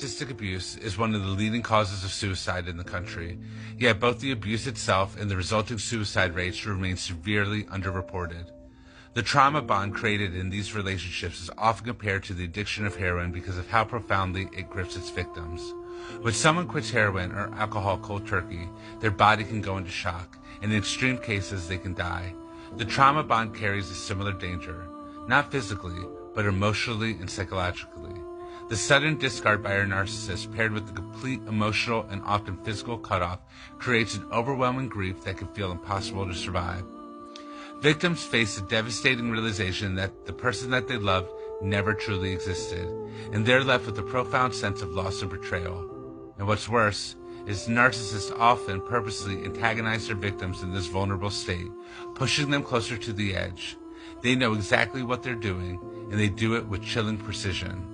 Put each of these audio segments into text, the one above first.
Narcissistic abuse is one of the leading causes of suicide in the country, yet both the abuse itself and the resulting suicide rates remain severely underreported. The trauma bond created in these relationships is often compared to the addiction of heroin because of how profoundly it grips its victims. When someone quits heroin or alcohol cold turkey, their body can go into shock, and in extreme cases they can die. The trauma bond carries a similar danger, not physically, but emotionally and psychologically. The sudden discard by our narcissist, paired with the complete emotional and often physical cutoff, creates an overwhelming grief that can feel impossible to survive. Victims face the devastating realization that the person that they loved never truly existed, and they're left with a profound sense of loss and betrayal. And what's worse is narcissists often purposely antagonize their victims in this vulnerable state, pushing them closer to the edge. They know exactly what they're doing, and they do it with chilling precision.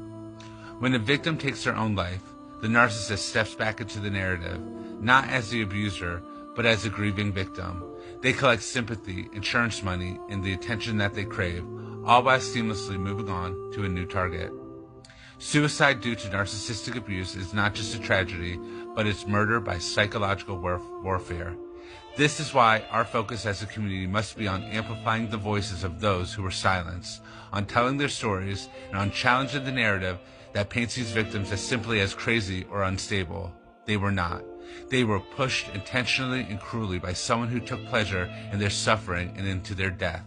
When a victim takes their own life, the narcissist steps back into the narrative, not as the abuser, but as a grieving victim. They collect sympathy, insurance money, and the attention that they crave, all while seamlessly moving on to a new target. Suicide due to narcissistic abuse is not just a tragedy, but it's murder by psychological warfare. This is why our focus as a community must be on amplifying the voices of those who were silenced, on telling their stories, and on challenging the narrative that paints these victims as simply as crazy or unstable. They were not. They were pushed intentionally and cruelly by someone who took pleasure in their suffering and into their death.